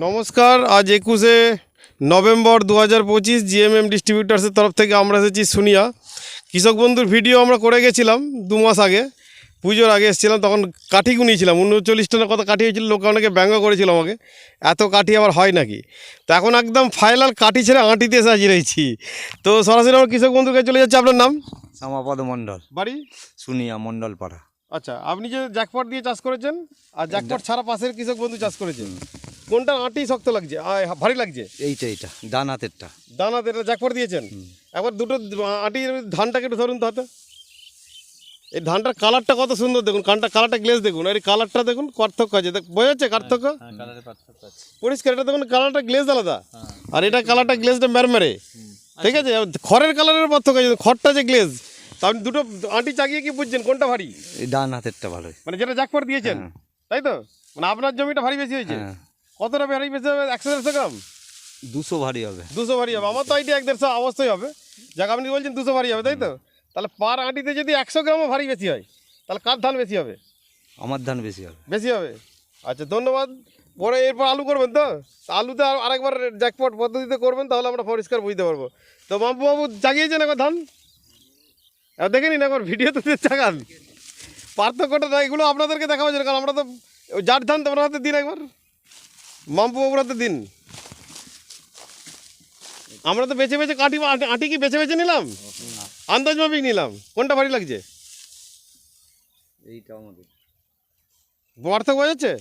নমস্কার। আজ 21শে November 2025 GMm ডিস্ট্রিবিউটার্সের তরফ থেকে আমরা এসেছি সুনিয়া। কৃষক বন্ধুর ভিডিও আমরা করে গেছিলাম 2 মাস আগে, পুজোর আগে এসেছিলাম। তখন কাঠি গুনিয়েছিলাম, 39 টনের কথা কাঠি হয়েছিল। লোক অনেকে ব্যঙ্গ করেছিল আমাকে, এত কাঠি আবার হয় নাকি। তো এখন একদম ফাইনাল কাঠি ছেড়ে আঁটিতে এসে হাজির হয়েছি। তো সরাসরি আমার কৃষক বন্ধুর কাছে চলে যাচ্ছে। আপনার নাম? শ্যামাপদ মণ্ডল, বাড়ি? সুনিয়া মণ্ডল পাড়া। আচ্ছা, আপনি যে জ্যাকপট দিয়ে চাষ করেছেন আর জ্যাকপট ছাড়া পাশের কৃষক বন্ধু চাষ করেছেন, কোনটা আঁটি শক্ত লাগছে, ভারী লাগছে? এইটা ডান হাতেরটা। দানাতে এটা জ্যাকপট দিয়েছেন। একবার দুটো আঁটির ধানটাকে একটু ধরুন তো হাতে। এই ধানটার কালারটা কত সুন্দর দেখুন, কালারটা গ্লেজ দেখুন, আর এই কালারটা দেখুন, পার্থক্য আছে। বোঝা যাচ্ছে পার্থক্য? পরিষ্কার। এটা দেখুন কালারটা গ্লেজ আলাদা, আর এটা কালারটা গ্লেজটা মেরমেরে। ঠিক আছে, খড়ের কালারের পার্থক্য আছে। খড়টা যে গ্লেজ, তা আপনি দুটো আঁটি চাগিয়ে কি বুঝছেন কোনটা ভারী? এই ডান হাতেরটা ভালো, মানে যেটা জ্যাকপট দিয়েছেন, তাই তো? মানে আপনার জমিটা ভারী বেশি হয়েছে। কতটা ভারী বেশি হবে? 100-150 গ্রাম? 200 ভারী হবে। 200 ভারী হবে। আমার তো আইডিয়া 150 অবশ্যই হবে। যাক, আপনি বলছেন 200 ভারী হবে, তাই তো? তাহলে পার আঁটিতে যদি 100 গ্রামও ভারী বেশি হয়, তাহলে কার ধান বেশি হবে? আমার ধান বেশি হবে। বেশি হবে। আচ্ছা, ধন্যবাদ। পরে এরপর আলু করবেন তো? আলুতে আরেকবার জ্যাকপট পদ্ধতিতে করবেন, তাহলে আমরা পরিষ্কার বুঝতে পারবো। তো বাবু জাগিয়েছেন একবার ধান, দেখে নিন একবার, ভিডিওতে চাগান। পার্থক্যটা না, এগুলো আপনাদেরকে দেখাবো, কারণ আমরা তো যার ধান তো ওনার হাতে দিন, একবার মাম্পুবাবুর হাতে দিন। আমরা তো বেছে বেছে কাটি, আঁটি কি বেছে বেছে নিলাম? আন্দাজ মাফিক নিলাম। কোনটা ভারী লাগছে? এইটা আমাদের পার্থক্য বোঝা যাচ্ছে?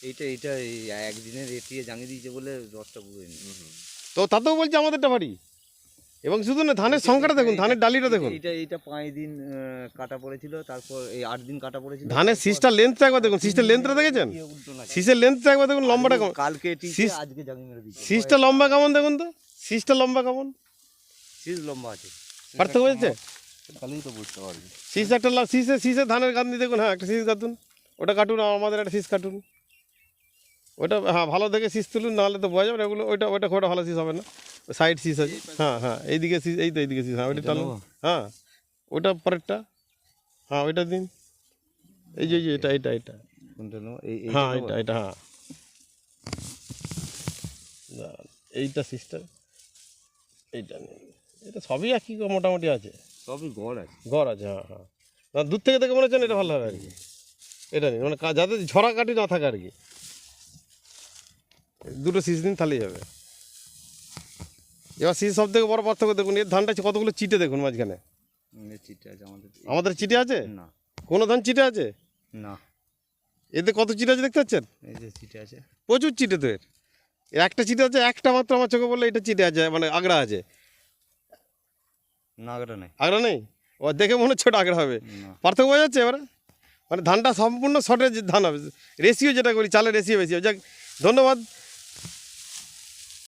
এইটা এই একদিনের এটিয়ে জাঙিয়ে দিয়েছে বলে রসটা বুঝে নি। তো তাতেও বলছে আমাদেরটা ভারী। এবং শুধু না, ধানের সংখ্যাটা দেখুন, ধানের ডালিটা দেখুন। এইটা 5 দিন কাটা পড়েছিল, তারপর এই 8 দিন কাটা পড়েছিল। ধানের শীষটা লেন্থটা একবার দেখুন, শীষের লেন্থটা দেখেছেন? শীষের লেন্থটা একবার দেখুন, লম্বাটা কেমন। কালকে আজকে জাঙিয়ে মেরে দিয়েছে। শীষটা লম্বা কেমন দেখুন তো, শীষটা লম্বা কেমন, শীষ লম্বা আছে। পার্থক্য বোঝাচ্ছে? তাহলেই তো বুঝতে পারবে। শীষ একটা শীষের ধানের গাঁথনি দেখুন। হ্যাঁ, একটা শীষ কাটুন, ওটা কাটুন। আমাদের একটা শীষ কাটুন, ওটা হ্যাঁ ভালো দেখে শীষ তুলুন, নাহলে তো বোঝা যাবে না এগুলো। ওটা খুব ভালো শীষ হবে না, সাইড শীষ আছে। হ্যাঁ, এইদিকে শীষ, এই তো এইদিকে শীষ। হ্যাঁ, ওইটা টানুন। হ্যাঁ, ওটা পরেরটা। হ্যাঁ, ওইটা দিন। এই যে এটা হ্যাঁ, এটা হ্যাঁ, এইটা শীষটা, এইটা নেই। এটা সবই একই মোটামুটি আছে, সবই গড় আছে। হ্যাঁ হ্যাঁ। না, দূর থেকে দেখে মনে হচ্ছে এটা ভালো হবে আর কি। এটা নেই, মানে যাতে ঝরা কাটি না থাকে আর কি। দুটো শীষ দিন তাহলেই হবে। এবার শীষ সব থেকে বড় পার্থক্য দেখুন, এর ধানটা কতগুলো চিটে দেখুন মাঝখানে। চিটে আছে আমাদের চিটে আছে না? কোনো ধান চিটে আছে না, এতে কত চিটে আছে দেখতে পাচ্ছেন? এই যে চিটে আছে, প্রচুর চিটে তো। এর একটা চিটে আছে, একটা মাত্র আমার চোখে বললে এটা চিটে আছে, মানে আগড়া আছে। না আগড়া নেই। আগড়া নেই? ও দেখে মনে হচ্ছে ওটা আগড়া হবে। পার্থক্য বোঝা যাচ্ছে এবারে? মানে ধানটা সম্পূর্ণ শর্টের ধান হবে, রেশিও যেটা করি, চালের রেশিও বেশি হবে। যাক, ধন্যবাদ।